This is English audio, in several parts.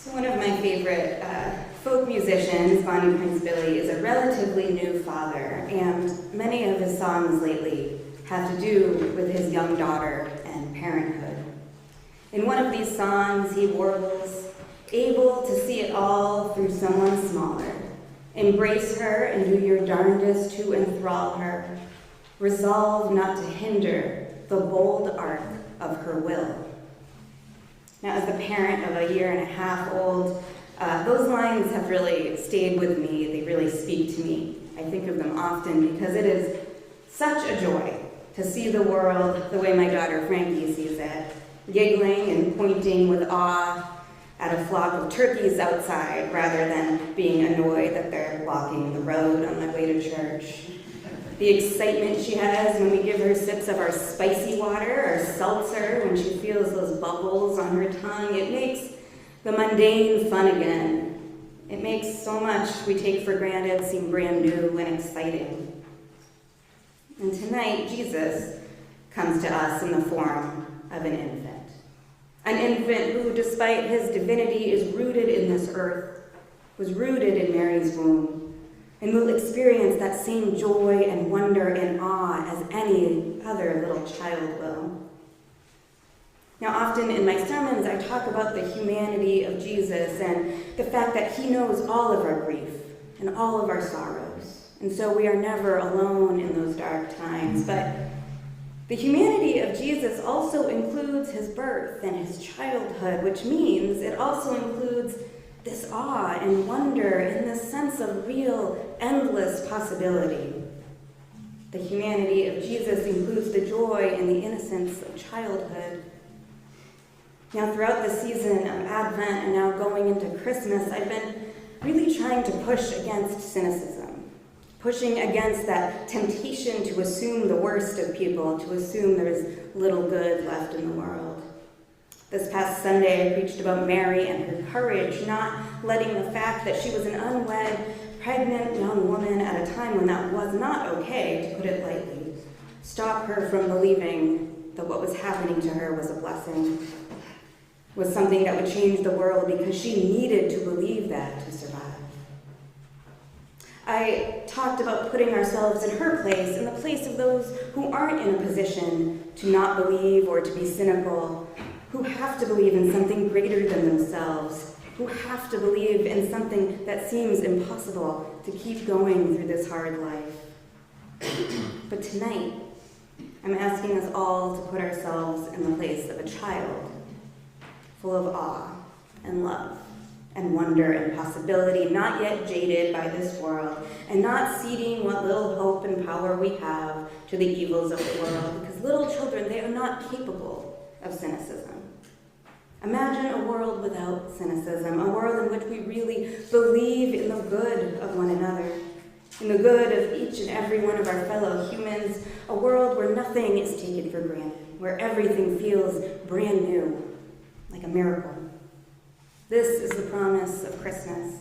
So one of my favorite folk musicians, Bonnie Prince Billy, is a relatively new father, and many of his songs lately have to do with his young daughter and parenthood. In one of these songs, he warbles, "Able to see it all through someone smaller. Embrace her and do your darndest to enthrall her. Resolve not to hinder the bold arc of her will." Now, as the parent of a 1.5-year-old, those lines have really stayed with me. They really speak to me. I think of them often because it is such a joy to see the world the way my daughter Frankie sees it, giggling and pointing with awe at a flock of turkeys outside rather than being annoyed that they're blocking the road on their way to church. The excitement she has when we give her sips of our spicy water or seltzer, when she feels those bubbles on her tongue, it makes the mundane fun again. It makes so much we take for granted seem brand new and exciting. And tonight, Jesus comes to us in the form of an infant. An infant who, despite his divinity, is rooted in this earth, was rooted in Mary's womb, and will experience that same joy and wonder and awe as any other little child will. Now, often in my sermons, I talk about the humanity of Jesus and the fact that he knows all of our grief and all of our sorrows. And so we are never alone in those dark times. But the humanity of Jesus also includes his birth and his childhood, which means it also includes this awe and wonder and this sense of real, endless possibility. The humanity of Jesus includes the joy and the innocence of childhood. Now, throughout the season of Advent and now going into Christmas, I've been really trying to push against cynicism, pushing against that temptation to assume the worst of people, to assume there is little good left in the world. This past Sunday, I preached about Mary and her courage, not letting the fact that she was an unwed, pregnant young woman at a time when that was not okay, to put it lightly, stop her from believing that what was happening to her was a blessing, was something that would change the world, because she needed to believe that to survive. I talked about putting ourselves in her place, in the place of those who aren't in a position to not believe or to be cynical, who have to believe in something greater than themselves, who have to believe in something that seems impossible to keep going through this hard life. But tonight, I'm asking us all to put ourselves in the place of a child, full of awe and love and wonder and possibility, not yet jaded by this world, and not ceding what little hope and power we have to the evils of the world, because little children, they are not capable of cynicism. Imagine a world without cynicism, a world in which we really believe in the good of one another, in the good of each and every one of our fellow humans, a world where nothing is taken for granted, where everything feels brand new, like a miracle. This is the promise of Christmas.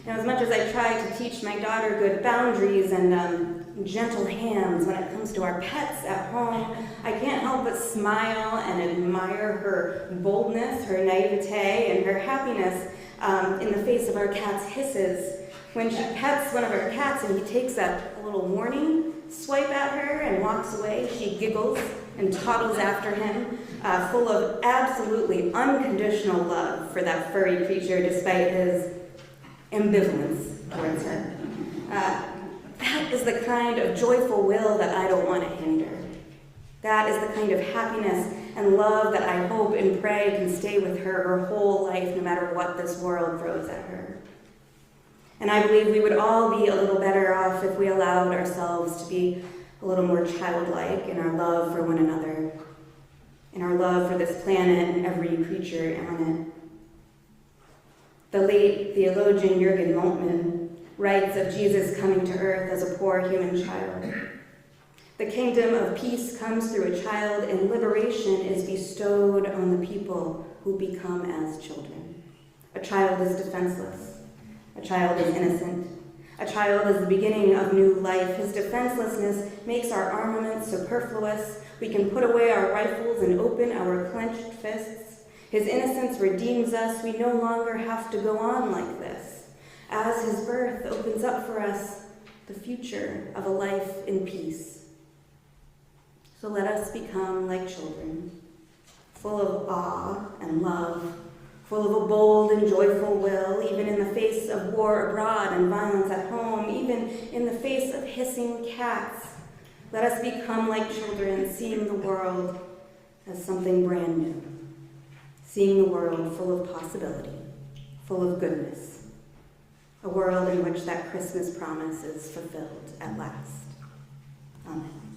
Now, as much as I try to teach my daughter good boundaries and gentle hands when it comes to our pets at home, I can't help but smile and admire her boldness, her naivete, and her happiness in the face of our cat's hisses. When she pets one of our cats and he takes a little warning swipe at her and walks away, she giggles and toddles after him, full of absolutely unconditional love for that furry creature despite his ambivalence towards her. That is the kind of joyful will that I don't want to hinder. That is the kind of happiness and love that I hope and pray can stay with her whole life, no matter what this world throws at her. And I believe we would all be a little better off if we allowed ourselves to be a little more childlike in our love for one another, in our love for this planet and every creature on it. The late theologian Jürgen Moltmann writes of Jesus coming to earth as a poor human child. The kingdom of peace comes through a child, and liberation is bestowed on the people who become as children. A child is defenseless. A child is innocent. A child is the beginning of new life. His defenselessness makes our armaments superfluous. We can put away our rifles and open our clenched fists. His innocence redeems us. We no longer have to go on like this. As his birth opens up for us the future of a life in peace. So let us become like children, full of awe and love, full of a bold and joyful will, even in the face of war abroad and violence at home, even in the face of hissing cats. Let us become like children, seeing the world as something brand new, seeing the world full of possibility, full of goodness, a world in which that Christmas promise is fulfilled at last. Amen.